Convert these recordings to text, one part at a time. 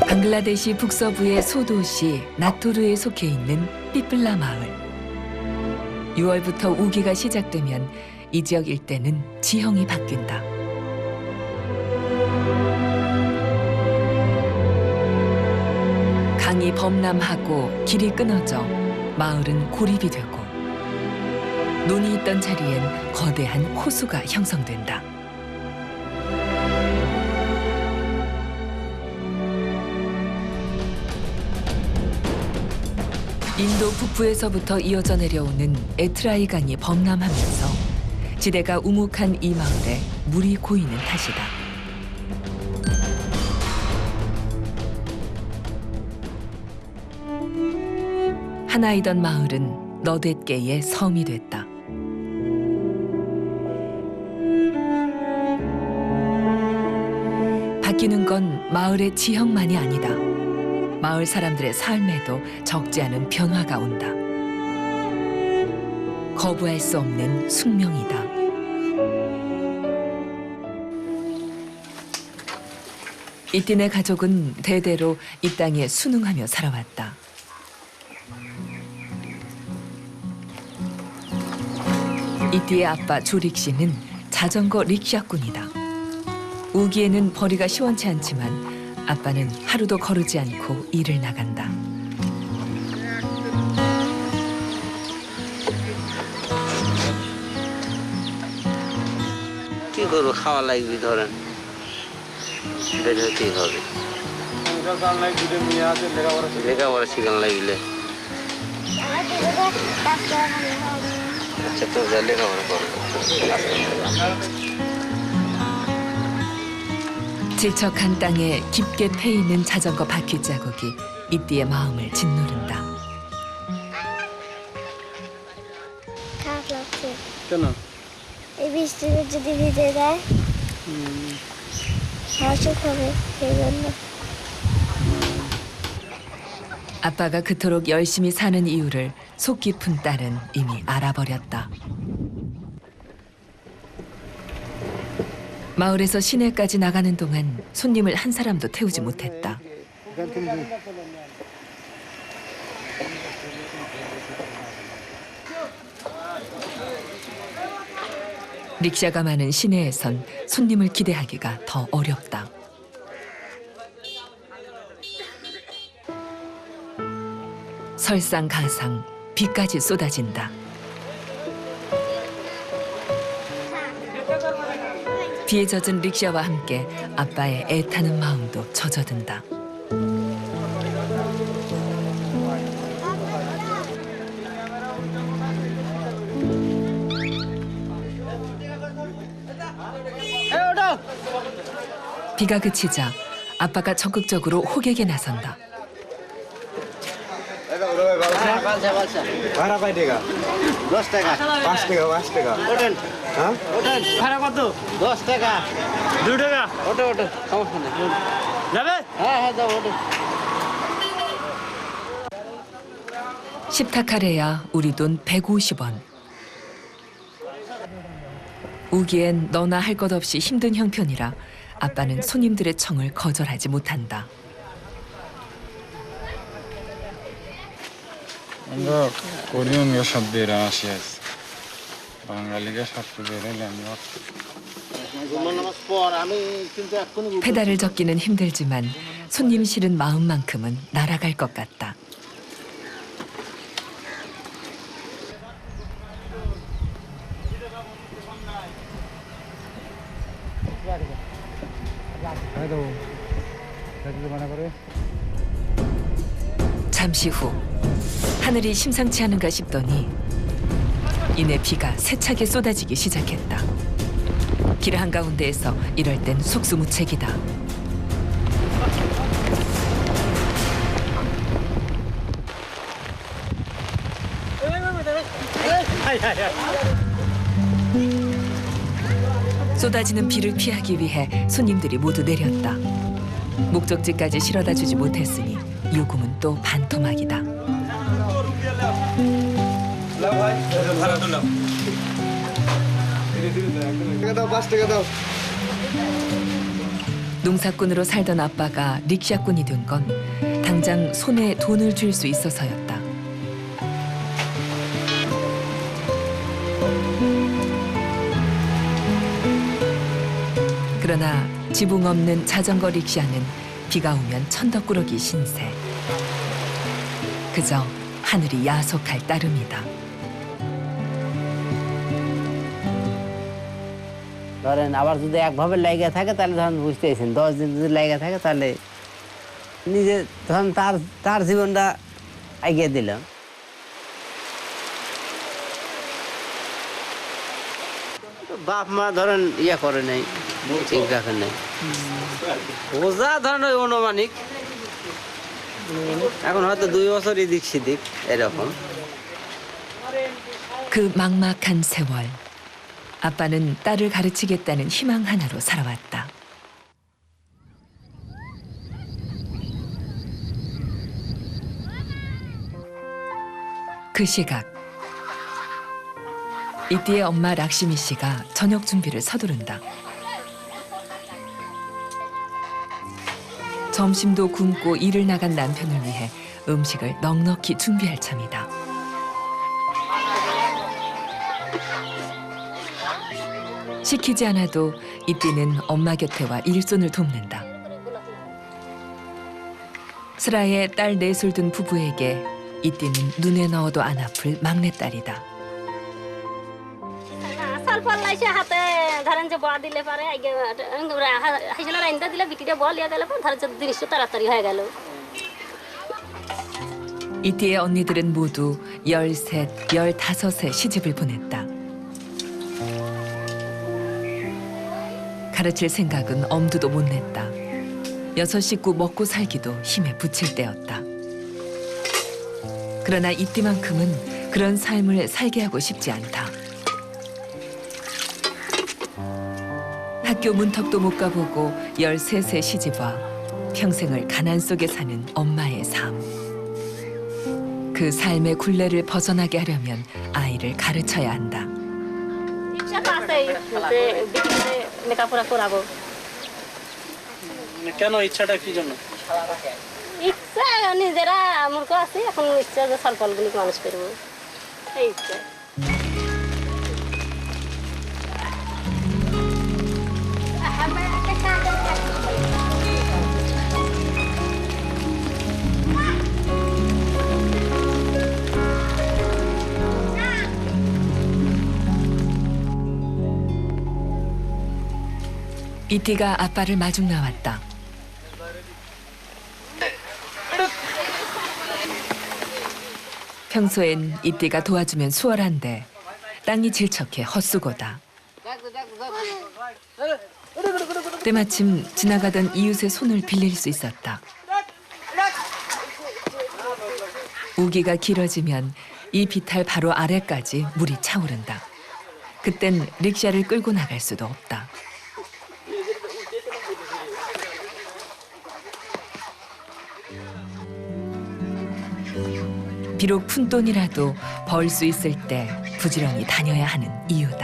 방글라데시 북서부의 소도시 나토르에 속해 있는 삐플라 마을. 6월부터 우기가 시작되면 이 지역 일대는 지형이 바뀐다. 강이 범람하고 길이 끊어져 마을은 고립이 되고 논이 있던 자리엔 거대한 호수가 형성된다. 인도 북부에서부터 이어져 내려오는 에트라이 강이 범람하면서 지대가 우묵한 이 마을에 물이 고이는 탓이다. 하나이던 마을은 너댓개의 섬이 됐다. 바뀌는 건 마을의 지형만이 아니다. 마을 사람들의 삶에도 적지 않은 변화가 온다. 거부할 수 없는 숙명이다. 이띠네 가족은 대대로 이 땅에 순응하며 살아왔다. 이띠의 아빠 조릭 씨는 자전거 릭샤꾼이다. 우기에는 벌이가 시원치 않지만 아빠는 하루도 거르지 않고 일을 나간다. কি করবো খাওয়া লাগবে ধরেন বের হতেই হবে লেখাপড়া শিখান লাগলে আচ্ছা তো যা লেখাপড়া করবো 질척한 땅에 깊게 패이는 자전거 바퀴 자국이 이띠의 마음을 짓누른다. খারাপ লাগছে কেন? এই বৃষ্টিতে যদি ভিজে যায় অসুখ হবে সেই জন্য 아빠가 그토록 열심히 사는 이유를 속 깊은 딸은 이미 알아버렸다. 마을에서 시내까지 나가는 동안 손님을 한 사람도 태우지 못했다. 릭샤가 많은 시내에선 손님을 기대하기가 더 어렵다. 설상가상 비까지 쏟아진다. 비에 젖은 릭샤와 함께 아빠의 애타는 마음도 젖어든다. 비가 그치자 아빠가 적극적으로 호객에 나선다. ভাড়া কয় টাকা? 10 টাকা 5 টাকা 5 টাকা। ওঠেন হ্যাঁ? ওঠেন ভাড়া কত? 10 টাকা 2 টাকা। ওঠো ওঠো সমস্যা নেই যাবে? হ্যাঁ হ্যাঁ যাও ওঠো 십타카레야 우리 돈 150원. 우기엔 너나 할 것 없이 힘든 형편이라 아빠는 손님들의 청을 거절하지 못한다. আমরা কোরিয়ানকে সব বের আসি আছে বাঙালিকে সব বের নামাজ পর আমি কিন্তু এক্ষুনি 페달을 젓기는 힘들지만 손님 실은 마음만큼은 날아갈 것 같다. 잠시 후 하늘이 심상치 않은가 싶더니 이내 비가 세차게 쏟아지기 시작했다. 길 한가운데에서 이럴 땐 속수무책이다. 쏟아지는 비를 피하기 위해 손님들이 모두 내렸다. 목적지까지 실어다 주지 못했으니 요금은 또 반토막이다. 농사꾼으로 살던 아빠가 릭샤꾼이 된 건 당장 손에 돈을 쥘 수 있어서였다. 그러나 지붕 없는 자전거 릭샤는 비가 오면 천덕꾸러기 신세. 그저 하늘이 야속할 따름이다. ধরেন আবার যদি একভাবে লেগে থাকে তাহলে ধরেন বুঝতেছেন 10 দিন যদি লেগে থাকে তাহলে নিজে ধরেন তার জীবনটা এগিয়ে দিলাম। বাপ মা ধরেন ইয়ে করে নাই, ঠিক রাখে নাই, বোঝা ধরেন ওই অনুমানিক এখন হয়তো 2 বছর এদিক সেদিক এরকম। 그 막막한 세월, 아빠는 딸을 가르치겠다는 희망 하나로 살아왔다. 그 시각, 이띠의 엄마 락시미 씨가 저녁 준비를 서두른다. 점심도 굶고 일을 나간 남편을 위해 음식을 넉넉히 준비할 참이다. 시키지 않아도 이띠는 엄마 곁에 와 일손을 돕는다. 슬아의 딸 4술 둔 부부에게 이띠는 눈에 넣어도 안 아플 막내딸이다. সালফার লাইছে হাতে ধরেন যে বড় দিলে পারে আগে হাইসলা রাইন্দা দিলে বিটিটা বল ইয়া গেলে ধরেন যে জিনিসটা তাড়াতাড়ি হয়ে গেল। 이띠의 언니들은 모두 13, 15에 시집을 보냈다. 가르칠 생각은 엄두도 못 냈다. 6 식구 먹고 살기도 힘에 부칠 때였다. 그러나 이띠만큼은 그런 삶을 살게 하고 싶지 않다. 학교 문턱도 못 가보고 13세 시집와 평생을 가난 속에 사는 엄마의 삶. 그 삶의 굴레를 벗어나게 하려면 아이를 가르쳐야 한다. ইচ্ছা তো আছে যে বিটিতে লেখাপড়া করাবো। কেন ইচ্ছাটা কি জন্য? ইচ্ছা নিজেরা মূর্খ আছে, এখন ইচ্ছা যে সলপলগুলিকে মানুষ করবো, এই ইচ্ছা। 이띠가 아빠를 마중 나왔다. 평소엔 이띠가 도와주면 수월한데 땅이 질척해 헛수고다. 때마침 지나가던 이웃의 손을 빌릴 수 있었다. 우기가 길어지면 이 비탈 바로 아래까지 물이 차오른다. 그땐 릭샤를 끌고 나갈 수도 없다. 비록 푼돈이라도 벌 수 있을 때 부지런히 다녀야 하는 이유다.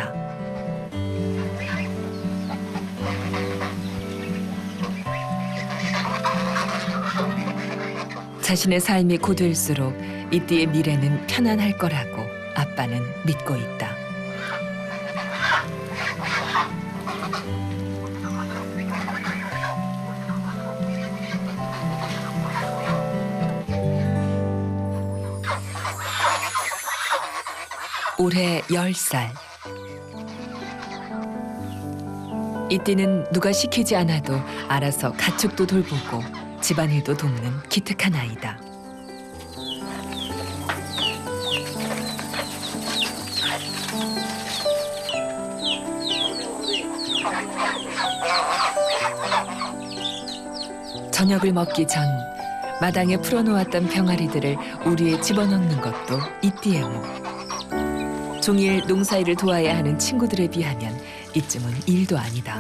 자신의 삶이 고될수록 이띠의 미래는 편안할 거라고 아빠는 믿고 있다. 올해 10살. 이띠는 누가 시키지 않아도 알아서 가축도 돌보고 집안일도 돕는 기특한 아이다. 저녁을 먹기 전 마당에 풀어놓았던 병아리들을 우리에 집어넣는 것도 이띠의 목. 종일 농사일을 도와야 하는 친구들에 비하면 이쯤은 일도 아니다.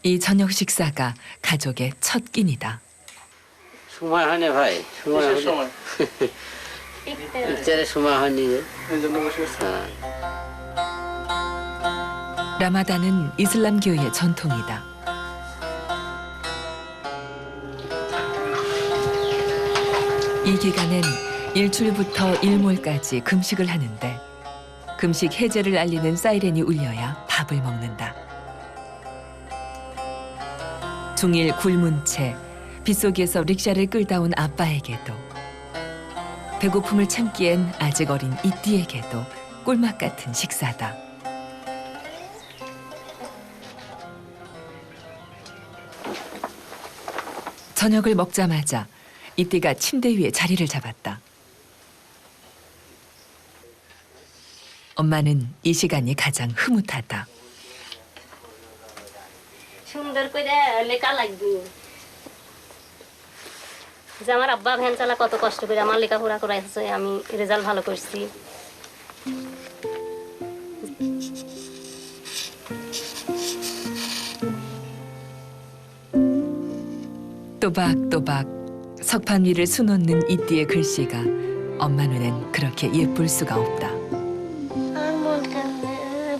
이 저녁 식사가 가족의 첫 끼니다. সময় হয় না ভাই, সময় হলে পিকচারের সময় হয়নি যে হ্যাঁ 라마단은 이슬람교의 전통이다. 이 기간엔 일출부터 일몰까지 금식을 하는데 금식 해제를 알리는 사이렌이 울려야 밥을 먹는다. 중일 굶은 채 빗속에서 릭샤를 끌다 온 아빠에게도 배고픔을 참기엔 아직 어린 이띠에게도 꿀맛 같은 식사다. 저녁을 먹자마자 이띠가 침대 위에 자리를 잡았다. 엄마는 이 시간이 가장 흐뭇하다. সুন্দর করে লেখা লাগবে যে আমার আব্বা ভ্যান চালা কত কষ্ট করে আমার লেখাপড়া করাইছে আমি রেজাল্ট ভালো করছি 또박또박 석판 위를 수놓는 이띠의 글씨가 엄마 눈엔 그렇게 예쁠 수가 없다. আমার মনটা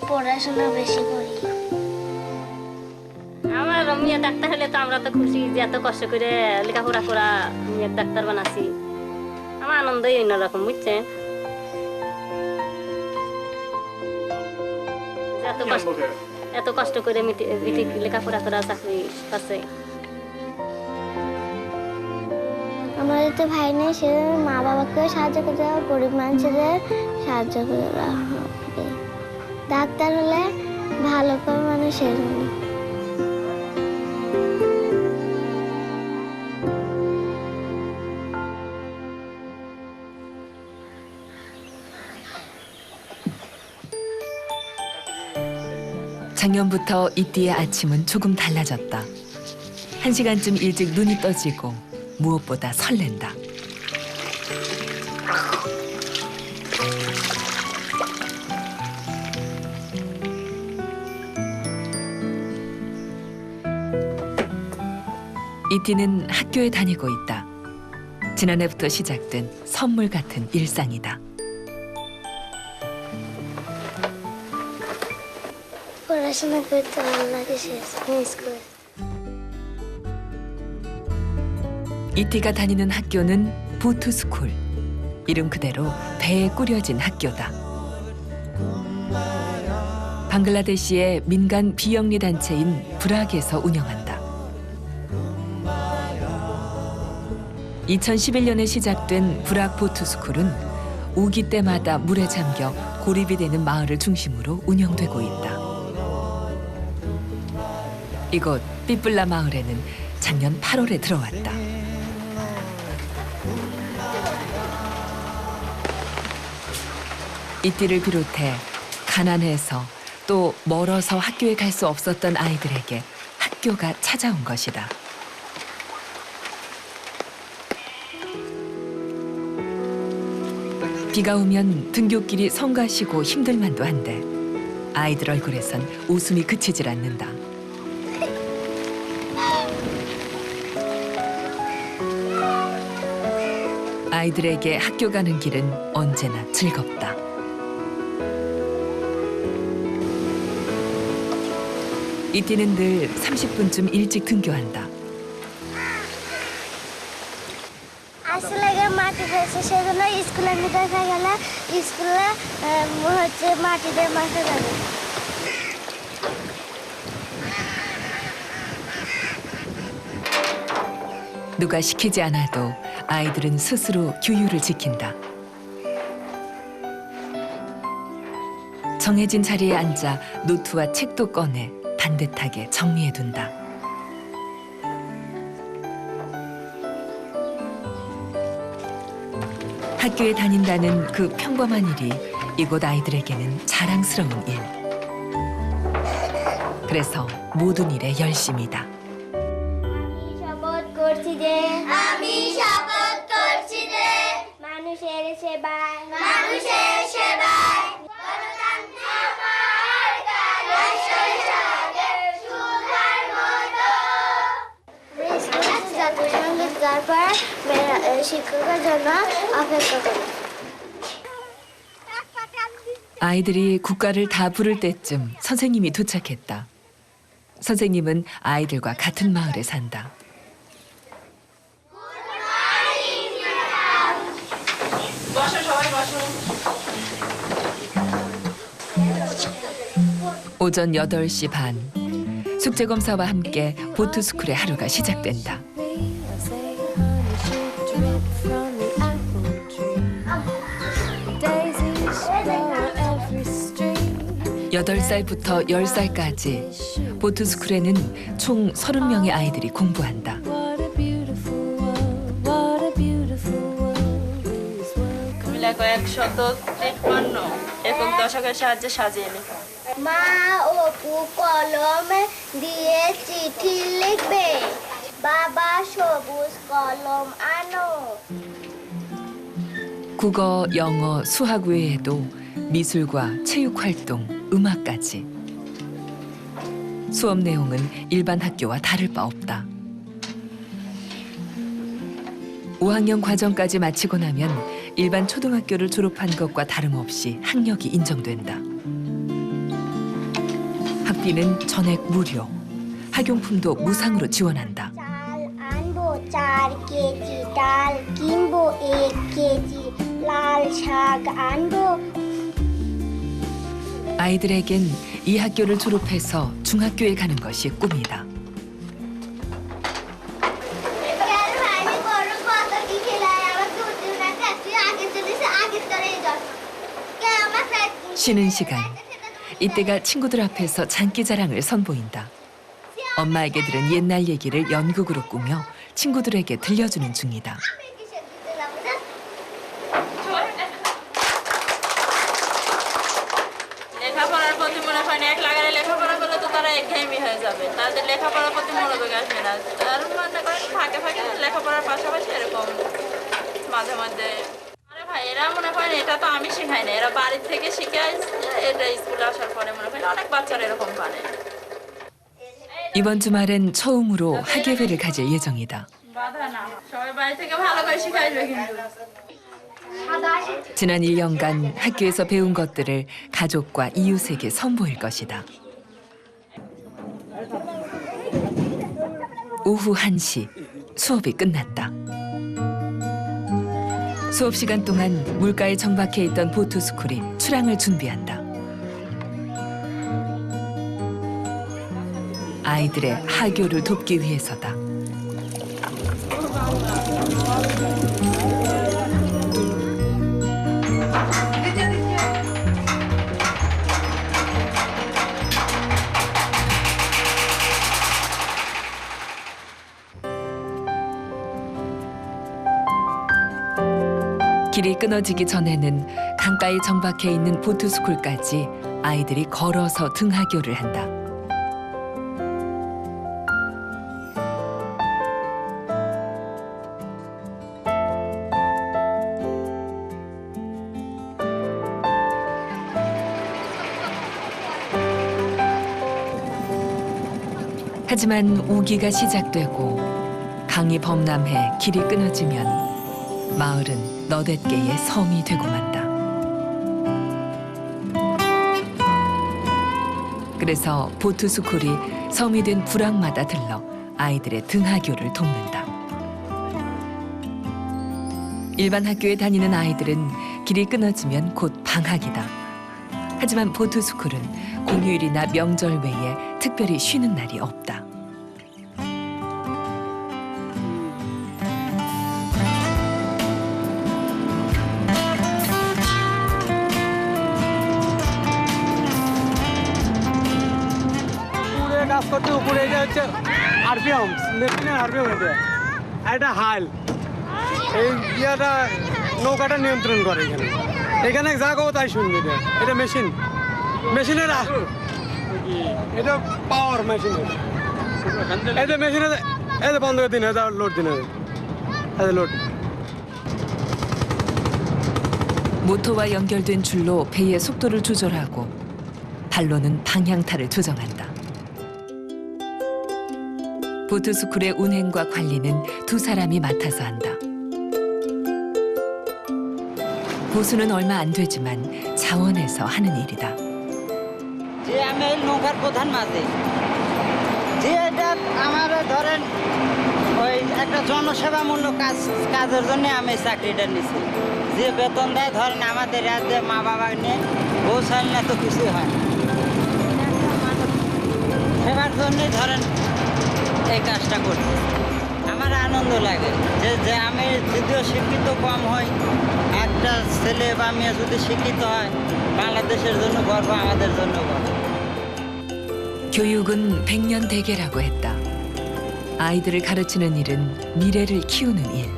পড়াশোনা বেশি করি আমার মেয়ে ডাক্তার হলে তো আমরা তো খুশি যে এত কষ্ট করে লেখাপড়া করা মেয়ের ডাক্তার বানাচ্ছি আমার আনন্দই অন্যরকম বুঝছেন এত কষ্ট করে লেখাপড়া করা চাকরি পাচ্ছে আমাদের তো ভাই নেই সে মা বাবাকেও সাহায্য করতে হবে গরিব মানুষদের সাহায্য করে হবে ডাক্তার হলে ভালো করে মানুষের 작년부터 이띠의 아침은 조금 달라졌다. 1시간쯤 일찍 눈이 떠지고 무엇보다 설렌다. 이띠는 학교에 다니고 있다. 지난해부터 시작된 선물 같은 일상이다. পড়াশোনা করতে ভালো লাগে স্কুলে 이띠가 다니는 학교는 보트스쿨. 이름 그대로 배에 꾸려진 학교다. 방글라데시의 민간 비영리 단체인 브락에서 운영한다. 2011년에 시작된 브락 보트스쿨은 우기 때마다 물에 잠겨 고립이 되는 마을을 중심으로 운영되고 있다. 이곳 삐뿔라 마을에는 작년 8월에 들어왔다. 이띠를 비롯해 가난해서 또 멀어서 학교에 갈 수 없었던 아이들에게 학교가 찾아온 것이다. 비가 오면 등굣길이 성가시고 힘들만도 한데 아이들 얼굴에선 웃음이 그치질 않는다. 아이들에게 학교 가는 길은 언제나 즐겁다. 이띠는 늘 30분쯤 일찍 등교한다. আসলে মাটি হয়েছে সেজন্য স্কুলের ভিতরে গেলে স্কুলে হচ্ছে মাটিতে মাঠে যাবে 누가 시키지 않아도 아이들은 스스로 규율을 지킨다. 정해진 자리에 앉아 노트와 책도 꺼내 반듯하게 정리해둔다. 학교에 다닌다는 그 평범한 일이 이곳 아이들에게는 자랑스러운 일. 그래서 모든 일에 열심이다. শপথ করছি যে আমি শপথ করছি যে মানুষের সেবায় গণতান্ত্রিক মার্গায় রাষ্ট্রের সাথে সুধার মতো স্কুলে জাতীয় সঙ্গীত গাওয়ার পর শিক্ষকের জন্য অপেক্ষা করি 아이들이 국가를 다 부를 때쯤 선생님이 도착했다. 선생님은 아이들과 같은 마을에 산다. 오전 8시 반. 숙제 검사와 함께 보트스쿨의 하루가 시작된다. 8살부터 10살까지 보트스쿨에는 총 30명의 আই들이 공부한다. লেখো 153 একক দশকের সাহায্যে সাজিয়ে লেখো। মা অপু কলম দিয়ে চিঠি লিখবে বাবা সবুজ কলম আনো 국어, 영어, 수학 외에도 미술과 체육 활동, 음악까지. 수업 내용은 일반 학교와 다를 바 없다. 5학년 과정까지 마치고 나면 일반 초등학교를 졸업한 것과 다름없이 학력이 인정된다. 학비는 전액 무료, 학용품도 무상으로 지원한다. চাল আনবো 4 কেজি ডাল কিনবো 1 কেজি লাল শাক আনবো 아이들에겐 이 학교를 졸업해서 중학교에 가는 것이 꿈이다. 쉬는 시간, 이때가 친구들 앞에서 장기자랑을 선보인다. 엄마에게 들은 옛날 얘기를 연극으로 꾸며 친구들에게 들려주는 중이다. লেখাপড়ার প্রতি মনে হয় না, এক লাগালে লেখাপড়া করলে তো তারা একঘেয়েমি হয়ে যাবে, তাদের লেখাপড়ার প্রতি মনোযোগ আসবে না। তার মনে করেন ফাঁকে ফাঁকে লেখাপড়ার পাশাপাশি এরকম মাঝে মাঝে। আরে ভাই, এরা মনে করেন এটা তো আমি শেখাই না, এরা বাড়ির থেকে শিখে আসছে, এটা স্কুলে আসার পরে মনে করেন অনেক বাচ্চারা এরকম পারে। 이번 주말엔 처음으로 학예회를 가질 예정이다. বাধা না, সবাই বাড়ি থেকে ভালো করে শিখাইবে কিন্তু। 지난 1년간 학교에서 배운 것들을 가족과 이웃에게 선보일 것이다. 오후 1시, 수업이 끝났다. 수업 시간 동안 물가에 정박해 있던 보트스쿨이 출항을 준비한다. 아이들의 하교를 돕기 위해서다. 길이 끊어지기 전에는 강가에 정박해 있는 보트스쿨까지 아이들이 걸어서 등하교를 한다. 하지만 우기가 시작되고 강이 범람해 길이 끊어지면 마을은 너댓개의 섬이 되고 만다. 그래서 보트스쿨이 섬이 된 부락마다 들러 아이들의 등하교를 돕는다. 일반 학교에 다니는 아이들은 길이 끊어지면 곧 방학이다. 하지만 보트스쿨은 공휴일이나 명절 외에 특별히 쉬는 날이 없다. কাজ করতে উপরে এটা হচ্ছে আরপিএম, মেশিনের আরপিএম এটা এটা হাল, এই ইয়েটা নৌকাটা নিয়ন্ত্রণ করে এখানে। এখানে যা কো তাই শুনবে, এটা মেশিন, মেশিনের এটা পাওয়ার মেশিন। এই যে মেশিনে এই যে বন্ধ করে দিন, এটা লোড দিন, এই লোড। 모터와 연결된 줄로 배의 속도를 조절하고 발로는 방향타를 조정한다. 보트스쿨의 운행과 관리는 두 사람이 맡아서 한다. 보수는 얼마 안 되지만 자원해서 하는 일이다. যে আমি এই নৌকার প্রধান মাঝি যে এটা আমার ধরেন ওই একটা জনসেবামূলক কাজের জন্য আমি এই চাকরিটা নিছি যে বেতন দেয় ধরেন আমাদের রাজ্যে মা বাবা নিয়ে পৌঁছাল না তো কিছু হয় না সেবার জন্যই ধরেন এই কাজটা করছি আমার আনন্দ লাগে যে আমি যদিও শিক্ষিত কম হই একটা ছেলে বা মেয়ে যদি শিক্ষিত হয় বাংলাদেশের জন্য গর্ব আমাদের জন্য গর্ব 교육은 백년 대계라고 했다. 아이들을 가르치는 일은 미래를 키우는 일.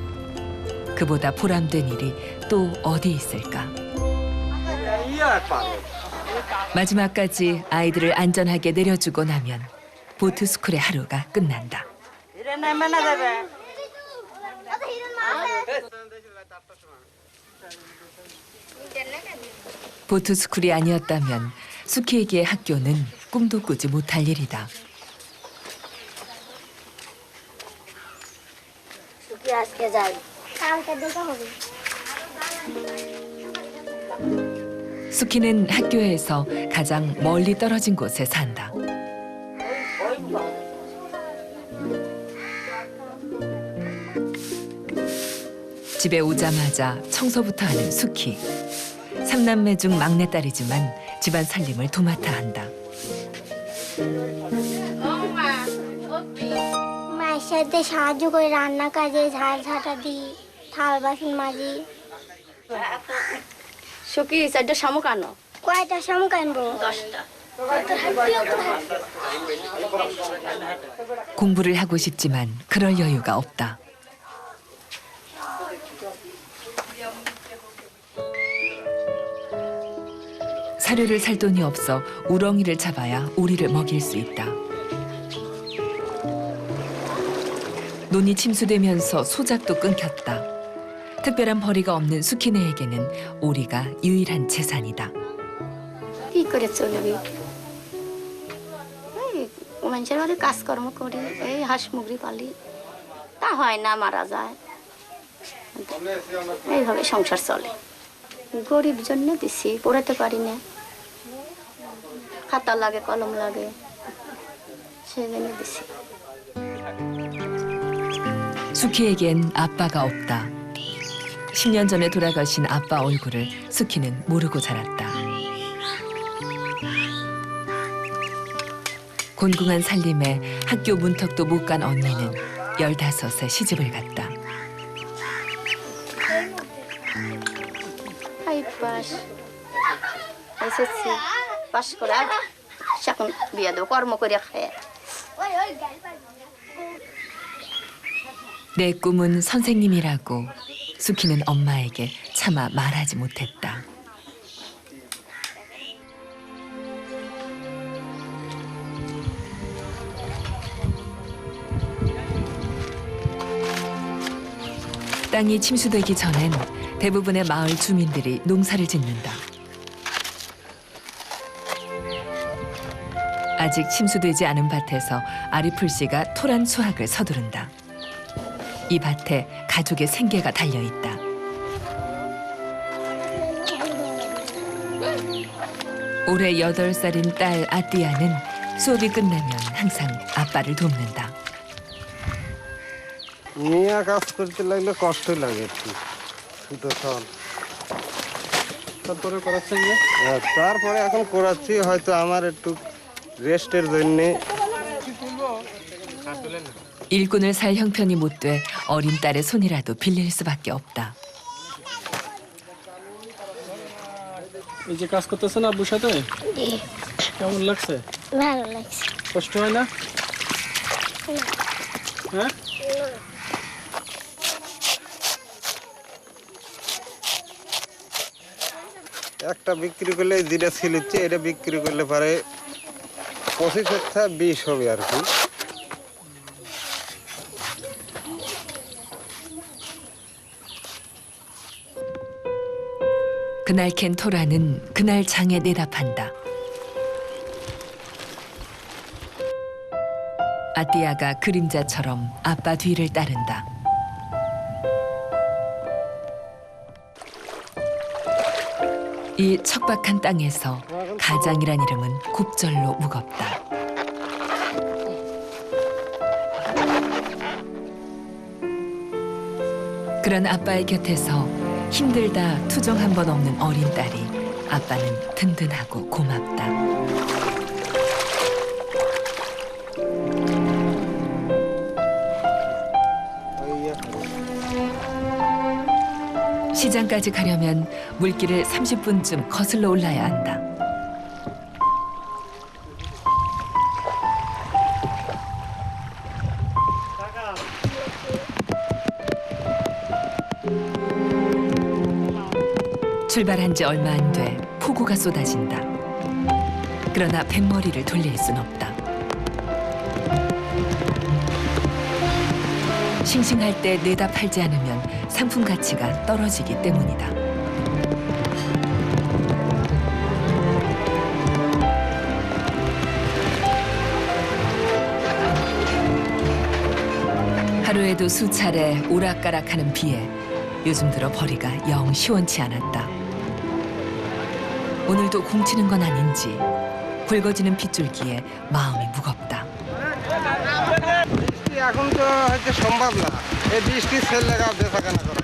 그보다 보람된 일이 또 어디 있을까? 마지막까지 아이들을 안전하게 내려주고 나면 보트스쿨의 하루가 끝난다. 이래 নেমে না যাবে 보트스쿨이 아니었다면 수키에게 학교는 꿈도 꾸지 못할 일이다. সুখী আজকে যাই কালকে দেখা হবে 수키는 학교에서 가장 멀리 떨어진 곳에 산다. 집에 오자마자 청소부터 하는 수키. 삼남매 중 막내딸이지만 집안 살림을 도맡아 한다. মায়ের সাথে সাহায্য করে রান্না কাজে ঝাল ঝাঁটা দিই থাল বাসন মাজি সুখী চারটা শামুক আনো কয়টা শামুক আনবো 10টা 공부를 하고 싶지만 그럴 여유가 없다. 사료를 살 돈이 없어 우렁이를 잡아야 오리를 먹일 수 있다. 논이 침수되면서 소작도 끊겼다. 특별한 벌이가 없는 수키네에게는 오리가 유일한 재산이다. কি করে চলবি এই মানুষের বাড়ি কাজকর্ম করি এই হাঁস মুরগি পালি তা হয় না মারা যায় এইভাবে সংসার চলে গরিব জন্য দিছি পড়াতে পারি না খাতা লাগে কলম লাগে সেই জন্য দিছি 수키에겐 아빠가 없다. 10년 전에 돌아가신 아빠 얼굴을 수키는 모르고 자랐다. 곤궁한 살림에 학교 문턱도 못 간 언니는 15세 시집을 갔다. হাই পাস এসেছি পাস করে এখন বিয়ে দেবো কর্ম করে খায় 내 꿈은 선생님이라고 수키는 엄마에게 차마 말하지 못했다. 땅이 침수되기 전엔 대부분의 마을 주민들이 농사를 짓는다. 아직 침수되지 않은 밭에서 아리풀씨가 토란 수확을 서두른다. 이 밭에 가족의 생계가 달려있다. 올해 8살인 딸 아띠아는 수업이 끝나면 항상 아빠를 돕는다. মিয়া কাজ করতে লাগলে কষ্ট লাগে একটু শুধু সব তারপরে করাচ্ছেন যে তারপরে এখন করাচ্ছি হয়তো আমার একটু রেস্টের জন্যে 일꾼을 살 형편이 못 돼 어린 딸의 손이라도 빌릴 수밖에 없다. এই যে কাজ করতেছেন আব্বুর সাথে কেমন লাগছে ভালো লাগছে কষ্ট হয় না হ্যাঁ একটা বিক্রি করলে যেটা ছিলছে এটা বিক্রি করলে পারে 25 থেকে 20 হবে আর কি 그날 캔 토라는 그날 장에 내다 판다. 아띠아가 그림자처럼 아빠 뒤를 따른다. 이 척박한 땅에서 가장이란 이름은 곱절로 무겁다. 그런 아빠의 곁에서 힘들다 투정 한 번 없는 어린 딸이 아빠는 든든하고 고맙다. 시장까지 가려면 물길을 30분쯤 거슬러 올라야 한다. 출발한 지 얼마 안 돼 폭우가 쏟아진다. 그러나 뱃머리를 돌릴 순 없다. 싱싱할 때 내다 팔지 않으면 상품 가치가 떨어지기 때문이다. 하루에도 수차례 오락가락하는 비에 요즘 들어 벌이가 영 시원치 않았다. 오늘도 공치는 건 아닌지 굵어지는 빗줄기에 마음이 무겁다. বৃষ্টি এখন তো হয়তো সম্ভব না এই বৃষ্টি ছেলে গা বেচা কেনা করে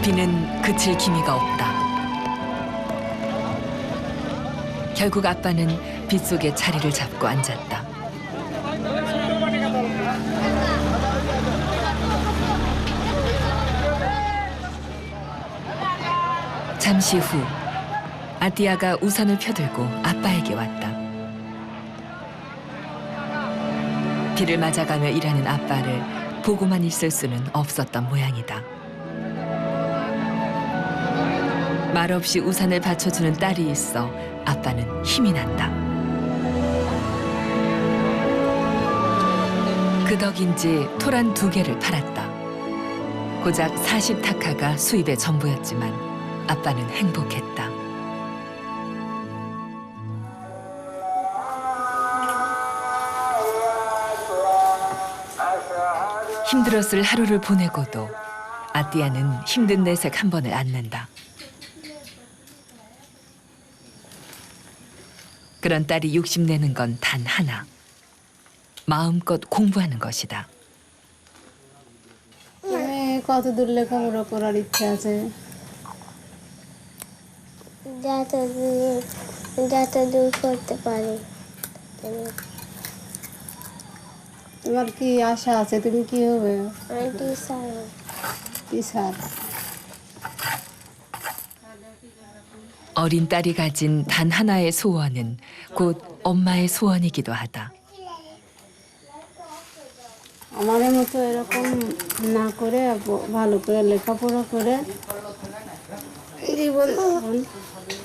비는 그칠 기미가 없다. 결국 아빠는 빗속에 자리를 잡고 앉았다. 잠시 후 아띠아가 우산을 펴들고 아빠에게 왔다. 비를 맞아가며 일하는 아빠를 보고만 있을 수는 없었던 모양이다. 말없이 우산을 받쳐주는 딸이 있어 아빠는 힘이 난다. 그 덕인지 토란 2개를 팔았다. 고작 40타카가 수입의 전부였지만 아빠는 행복했다. 힘들었을 하루를 보내고도 아띠아는 힘든 내색 한 번을 안는다. 그런 딸이 욕심내는 건 단 하나. 마음껏 공부하는 것이다. কতদূর লেখাপড়া করার ইচ্ছা আছে? যতদূর করতে পারি। তোমার কি আশা আছে? তুমি কি হবে? আমি টিচার। টিচার। 어린 딸이 가진 단 하나의 소원은 곧 엄마의 소원이기도 하다. আমার মতো এরকম না করে ভালো করে লেখাপড়া করে জীবন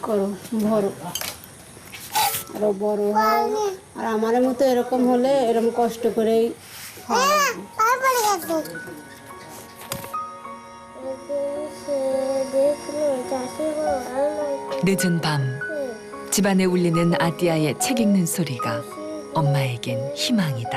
করো, ভরো, আরো বড় হও। আর আমার মতো এরকম হলে এরকম কষ্ট করেই 늦은 밤 집안에 울리는 아띠아의 책 읽는 소리가 엄마에겐 희망이다.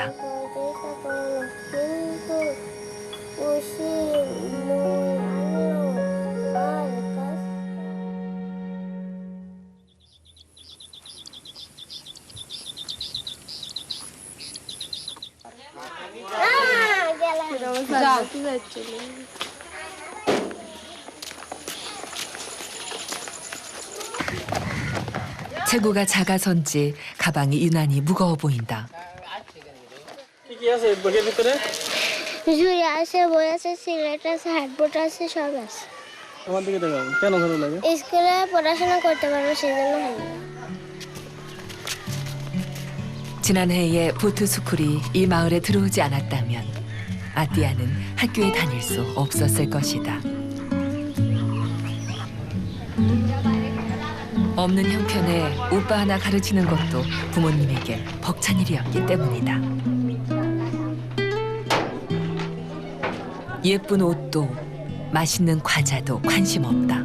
체구가 작아선지 가방이 유난히 무거워 보인다. কি আছে ব্যাগের ভিতরে? ঝুড়ি আছে, বই আছে, সিগারেট আছে, হাতবোর্ড আছে, সব আছে। আমার দিকে দেখাও। কেন ভালো লাগে? স্কুলে পড়াশোনা করতে পারবো সেজন্য ভালো। 지난해에 보트 스쿨이 이 마을에 들어오지 않았다면 아띠아는 학교에 다닐 수 없었을 것이다. 없는 형편에 오빠 하나 가르치는 것도 부모님에게 벅찬 일이었기 때문이다. 예쁜 옷도 맛있는 과자도 관심 없다.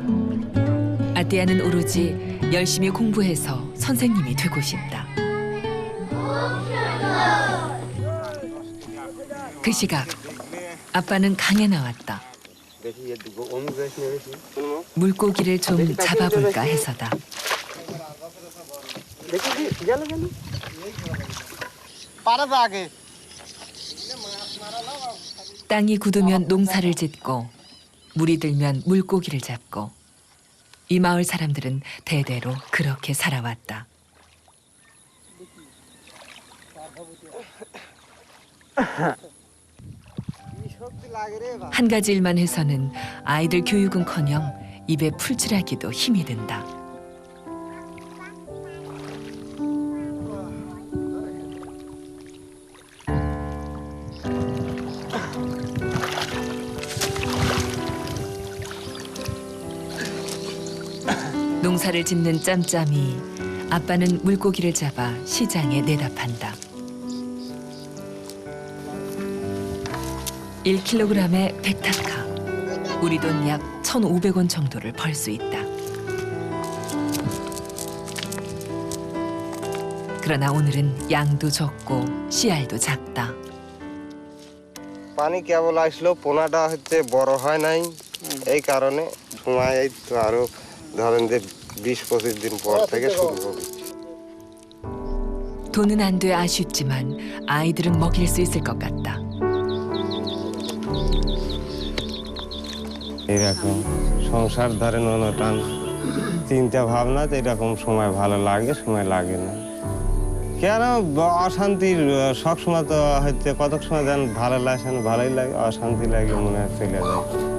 아띠아는 오로지 열심히 공부해서 선생님이 되고 싶다. 그 시각 아빠는 강에 나왔다. 물고기를 좀 잡아볼까 해서다. 땅이 굳으면 농사를 짓고 물이 들면 물고기를 잡고 이 마을 사람들은 대대로 그렇게 살아왔다. 한 가지 일만 해서는 아이들 교육은커녕 입에 풀칠하기도 힘이 든다. 농사를 짓는 짬짬이 아빠는 물고기를 잡아 시장에 내다 판다. 1kg에 100타카, 우리 돈 약 1,500원 정도를 벌 수 있다. 그러나 오늘은 양도 적고 씨알도 작다. পানি কেবল আসলো পোনাটা হচ্ছে বড় হয় নাই এই কারণে সময় এই তো আরো ধরেন যে 20-25 দিন পর থেকে শুরু হবে. 돈은 안 돼 아쉽지만 아이들은 먹일 수 있을 것 같다. এরকম সংসার ধরেন অনুটান চিন্তা ভাবনা তো এরকম সময় ভালো লাগে সময় লাগে না কেন অশান্তির সবসময় তো হচ্ছে কত সময় যেন ভালো লাগে না ভালোই লাগে অশান্তি লাগে মনে হয় চলে যায়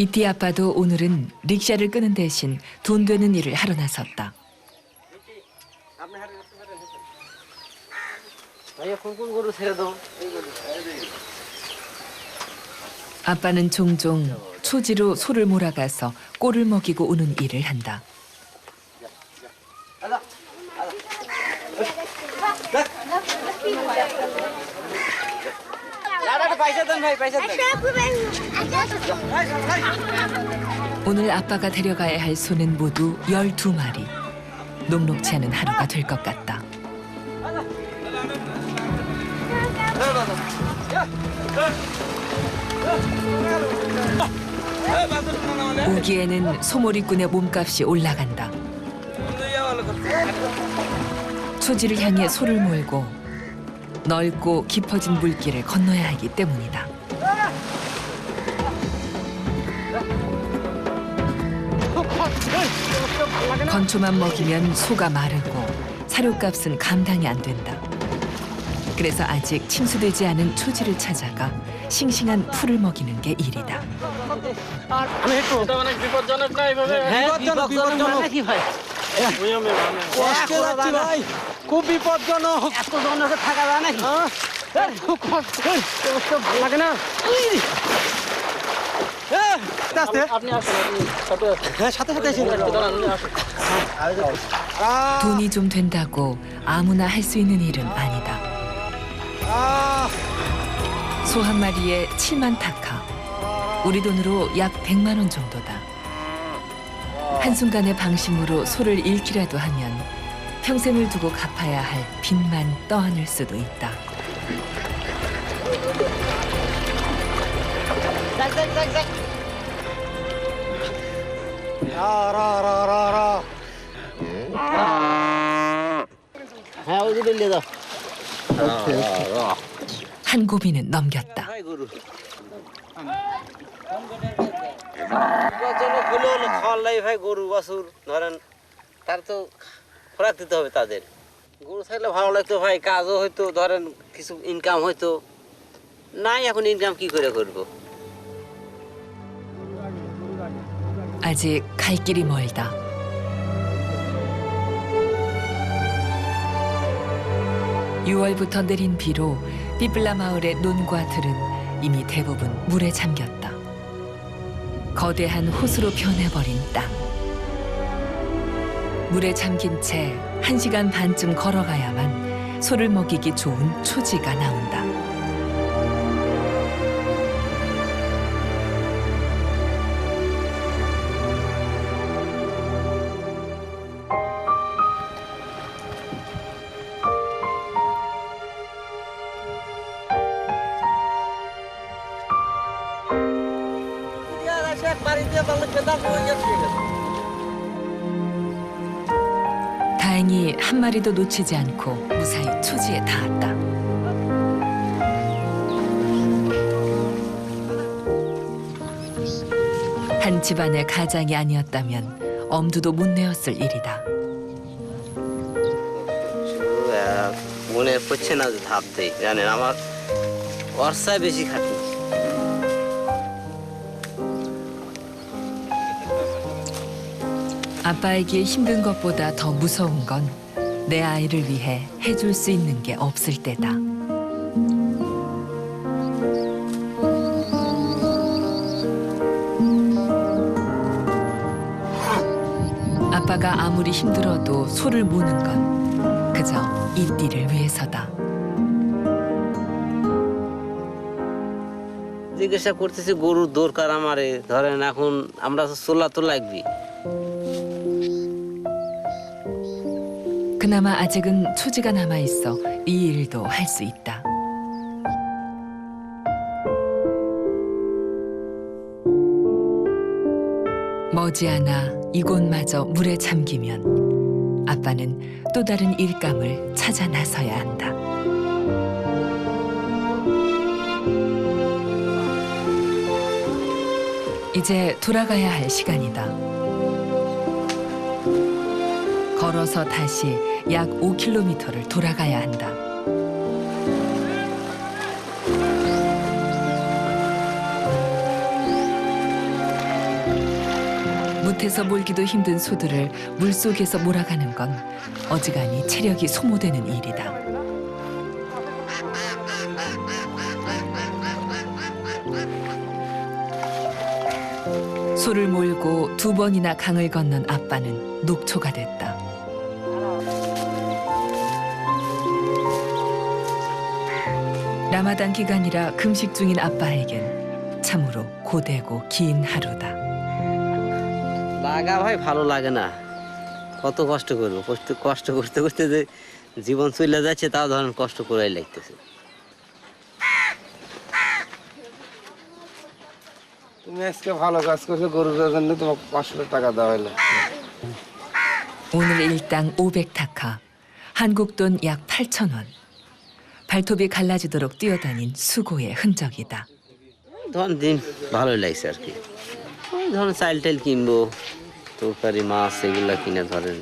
이티 아빠도 오늘은 릭샤를 끄는 대신 돈 되는 일을 하러 나섰다. 아빠는 종종 초지로 소를 몰아가서 꼴을 먹이고 오는 일을 한다. 오늘 아빠가 데려가야 할 소는 모두 12마리. 녹록치 않은 하루가 될 것 같다. 오기에는 소몰이꾼의 몸값이 올라간다. 초지를 향해 소를 몰고 넓고 깊어진 물길을 건너야 하기 때문이다. 건초만 먹이면 소가 마르고 사료값은 감당이 안 된다. 그래서 아직 침수되지 않은 초지를 찾아가 싱싱한 풀을 먹이는 게 일이다. খুব বিপজ্জনক এত জনকে থাকা যায় নাকি খুব কষ্ট ভালো লাগে না আপনি আসুন হ্যাঁ সাথে সাথে 돈이 좀 된다고 아무나 할 수 있는 일은 아니다. 소 한 마리에 7만 타카, 우리 돈으로 약 100만 원 정도다. 한순간의 방심으로 소를 잃기라도 하면 평생을 두고 갚아야 할 빚만 떠안을 수도 있다. রারা হ্যাঁ ওই দিকে নিয়ে যাও 한 고비는 넘겼다. খাওয়ার লাই ভাই গরু বাছুর ধরেন তার তো খোরাক দিতে হবে তাদের গরু থাকলে ভালো লাগতো ভাই কাজও হয়তো ধরেন কিছু ইনকাম হয়তো নাই এখন ইনকাম কি করে করবো 아직 갈 길이 멀다. (6월부터) 내린 비로 삐블라 마을의 논과 들은 이미 대부분 물에 잠겼다. 거대한 호수로 변해버린 땅. 물에 잠긴 채 1시간 반쯤 걸어가야만 소를 먹이기 좋은 초지가 나온다. 다행히 한 마리도 놓치지 않고 무사히 초지에 닿았다. 한 집안의 가장이 아니었다면 엄두도 못 내었을 일이다. মনে পড়ছে না যে ভাবতে জানেন আমার বর্ষায় বেশি খাটি 아빠에게 힘든 것보다 더 무서운 건 내 아이를 위해 해줄 수 있는 게 없을 때다. 아빠가 아무리 힘들어도 소를 모는 건 그저 이 띠를 위해서다. জিজ্ঞাসা করতেছি গরুর দরকার আমারে ধরেন এখন আমরা তো সোলা তো লাগবে 그나마 아직은 초지가 남아있어 이 일도 할 수 있다. 머지않아 이곳마저 물에 잠기면 아빠는 또 다른 일감을 찾아 나서야 한다. 이제 돌아가야 할 시간이다. 걸어서 다시 약 5km를 돌아가야 한다. 못해서 몰기도 힘든 소들을 물속에서 몰아가는 건 어지간히 체력이 소모되는 일이다. 소를 몰고 2번이나 강을 건넌 아빠는 녹초가 됐다. 라마단 기간이라 금식 중인 아빠에겐 참으로 고되고 긴 하루다. লাগা ভাই ভালো লাগে না কত কষ্ট করব কষ্ট করতে করতে যে জীবন চলে যাচ্ছে তাও ধরেন কষ্ট করেই লাগতেছে তুমি আজকে ভালো কাজ করছো গরুর জন্য তোমাকে 500 টাকা দেওয়া হলো. 오늘 일당 500타카, 한국 돈 약 8,000원. 발톱이 갈라지도록 뛰어다닌 수고의 흔적이다. ধরেন দিন ভালোই লাগছে আর কি ওই ধরেন চাল টাল কিনবো তরকারি মাছ এগুলা কিনে ধরেন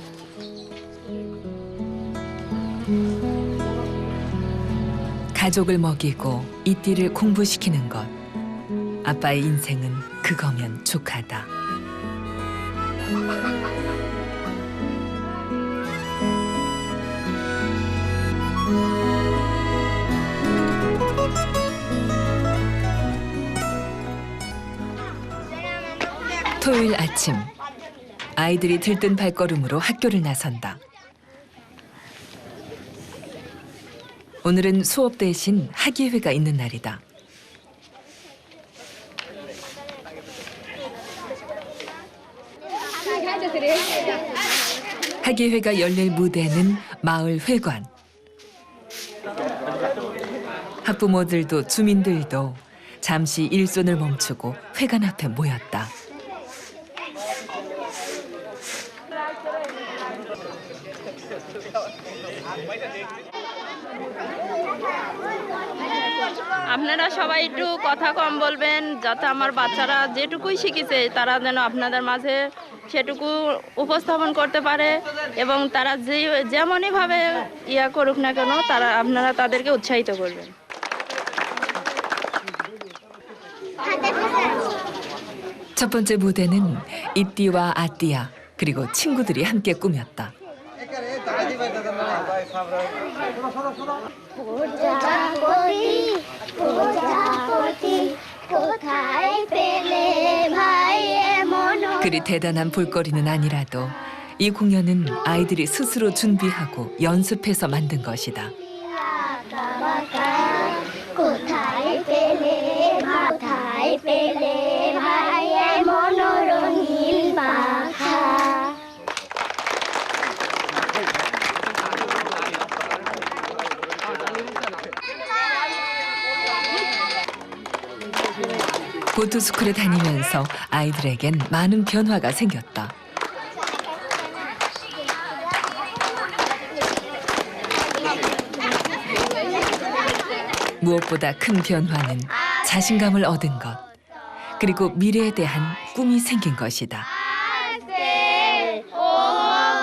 가족을 먹이고 이띠를 공부시키는 것. 아빠의 인생은 그거면 족하다. 토요일 아침, 아이들이 들뜬 발걸음으로 학교를 나선다. 오늘은 수업 대신 학예회가 있는 날이다. 학예회가 열릴 무대는 마을 회관. 학부모들도 주민들도 잠시 일손을 멈추고 회관 앞에 모였다. আপনারা সবাই একটু কথা কম বলবেন যাতে আমার বাচ্চারা যেটুকুই শিখেছে তারা যেন আপনাদের মাঝে সেটুকু উপস্থাপন করতে পারে এবং তারা যেমনই ভাবে ইয়া করুক না কেন আপনারা তাদেরকে উৎসাহিত করবেন 첫 번째 무대는 이띠와 아띠야 그리고 친구들이 함께 꾸몄다. 그리 대단한 볼거리는 아니라도 이 공연은 아이들이 스스로 준비하고 연습해서 만든 것이다. কোথায় পেলে কোথায় পেলে ভাইয়ের মনোরঙিল পাখা 보트스쿨에 다니면서 아이들에겐 많은 변화가 생겼다. 무엇보다 큰 변화는 자신감을 얻은 것, 그리고 미래에 대한 꿈이 생긴 것이다.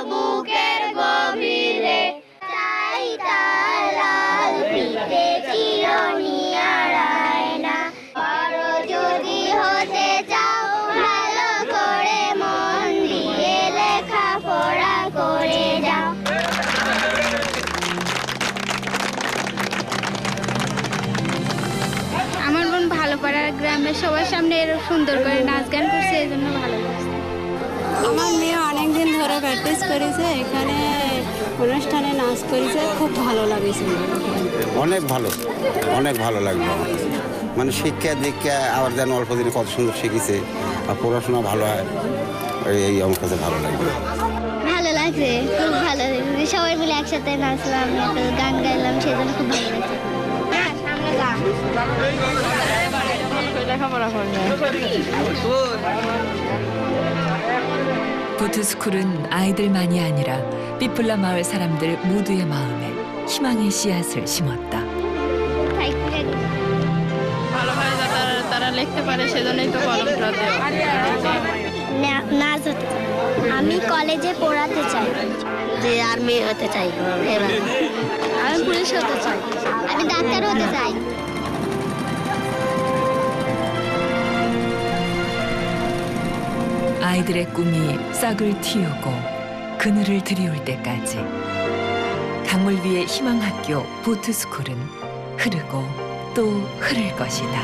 বুকের গভীরে চাই তার লাল পিঠে চিরনি আড়ায়না বড় যদি হতে চাও ভালো করে মন দিয়ে লেখাপড়া করে যাও আমার বোন ভালো পাড়ার গ্রামের সবার সামনে এরকম সুন্দর করে নাচ গান করছে এই জন্য ভালো লাগছে আমার মেয়ে অনেক দিন ধরে প্র্যাকটিস করেছে, এখানে অনুষ্ঠানে নাচ করেছে, খুব ভালো লাগেছে। অনেক ভালো লাগলো আমার কাছে। মানে শিক্ষা দীক্ষা আবার যেন অল্প দিনে কত সুন্দর শিখেছে আর পড়াশোনা ভালো হয়, এই আমার কাছে ভালো লাগলো। ভালো লাগছে, খুব ভালো লাগছে, সবাই মিলে একসাথে নাচলাম, একটা গান গাইলাম, সেই জন্য খুব ভালো লাগছে। লেখাপড়া করবে। 보트스쿨은 아이들만이 아니라 삐뿔라 마을 사람들 모두의 마음에 희망의 씨앗을 심었다. ভালোভাবে যাতে তারা লিখতে পারে সেজন্যই তো কলমটা দেওয়া। নাচ হতে চাই, আমি কলেজে পড়াতে চাই, যে আর্মি হতে চাই, এবার আমি পুলিশ হতে চাই, আমি ডাক্তার হতে চাই। 아이들의 꿈이 싹을 틔우고 그늘을 들이울 때까지 강물 위의 희망학교 보트스쿨은 흐르고 또 흐를 것이다.